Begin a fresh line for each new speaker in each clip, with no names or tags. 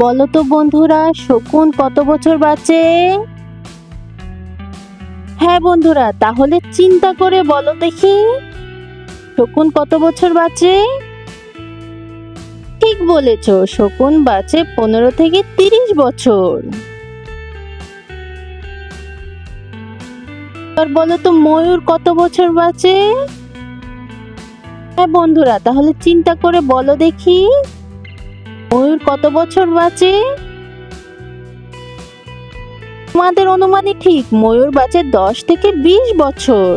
বলো তো বন্ধুরা, শকুন কত বছর বাঁচে? হ্যাঁ বন্ধুরা, তাহলে চিন্তা করে বলো দেখি, শকুন কত বছর বাঁচে? ঠিক বলেছ, শকুন বাঁচে 15 থেকে 30 বছর। এবার বলো তো, ময়ূর কত বছর বাঁচে? হ্যাঁ বন্ধুরা, তাহলে চিন্তা করে বলো দেখি, ময়ূর কত বছর বাঁচে? তোমাদের অনুমানই ঠিক, ময়ূর বাঁচে 10 থেকে 20 বছর।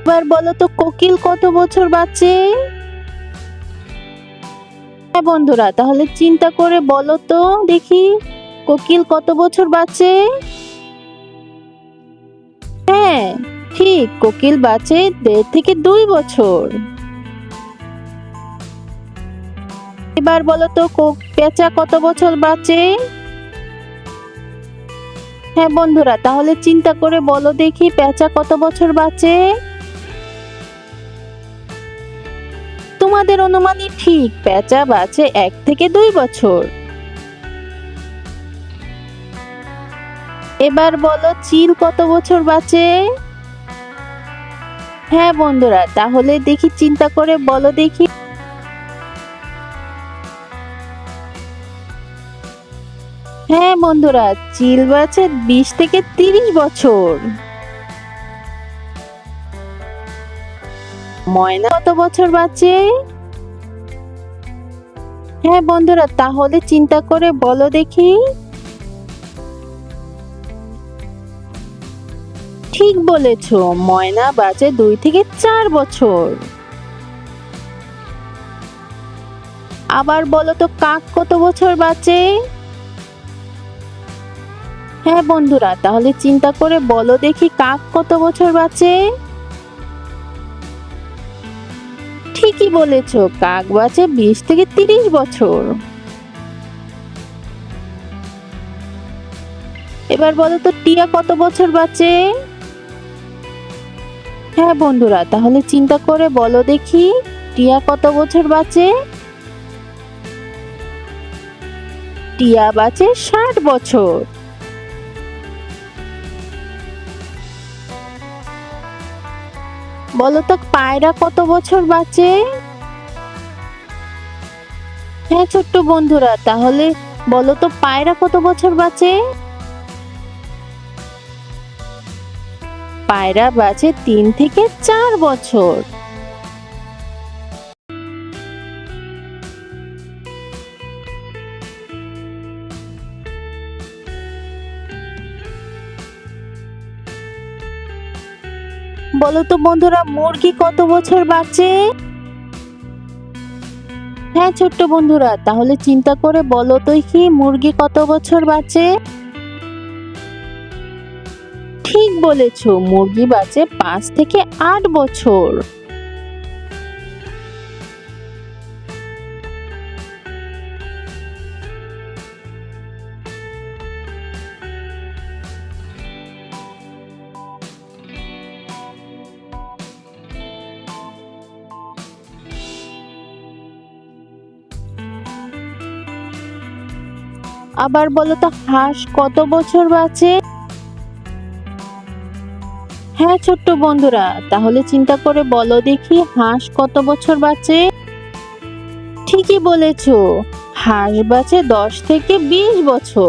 এবার বলো তো, কোকিল কত বছর বাঁচে? হ্যাঁ বন্ধুরা, তাহলে চিন্তা করে বলো তো দেখি, কোকিল কত বছর বাঁচে? হ্যাঁ ঠিক, কোকিল বাঁচে 1.5 থেকে 2 বছর। এবার বলো তো, পেঁচা কত বছর বাঁচে? হ্যাঁ বন্ধুরা, তাহলে চিন্তা করে বলো দেখি, পেঁচা কত বছর বাঁচে? তোমাদের অনুমানই ঠিক, পেঁচা বাঁচে 1 থেকে 2 বছর। এবার বলো, চিল কত বছর বাঁচে? হ্যাঁ বন্ধুরা, তাহলে দেখি চিন্তা করে বলো দেখি। হ্যাঁ বন্ধুরা, চিল বাঁচে 20 থেকে 30 বছর। ময়না কত বছর বাঁচে? হ্যাঁ বন্ধুরা, তাহলে চিন্তা করে বলো দেখি। ঠিক বলেছো, ময়না বাঁচে 2 থেকে 4 বছর। আবার বলো তো, কাক কত বছর বাঁচে? হ্যাঁ বন্ধুরা, তাহলে চিন্তা করে বলো দেখি, কাক কত বছর বাঁচে? ঠিকই বলেছো, কাক বাঁচে 20 থেকে 30 বছর। এবার বলো তো, টিয়া কত বছর বাঁচে? হ্যাঁ বন্ধুরা, তাহলে চিন্তা করে বলো দেখি, টিয়া কত বছর বাঁচে? টিয়া বাঁচে 60 বছর। বলো তো, পায়রা কত বছর বাঁচে? হ্যাঁ ছোট্ট বন্ধুরা, তাহলে বলো তো, পায়রা কত বছর বাঁচে? পায়রা বাঁচে 3 থেকে 4 বছর। বলো তো বন্ধুরা, মুরগি কত বছর বাঁচে? হ্যাঁ ছোট্ট বন্ধুরা, তাহলে চিন্তা করে বলো তো কি, মুরগি কত বছর বাঁচে? ঠিক বলেছো, মুরগি বাঁচে 5 থেকে 8 বছর। আবার বলো তো, হাঁস কত বছর বাঁচে? হ্যাঁ ছোট্ট বন্ধুরা, তাহলে চিন্তা করে বলো দেখি, হাঁস কত বছর বাঁচে? ঠিকই বলেছো, হাঁস বাঁচে 10 থেকে 20 বছর।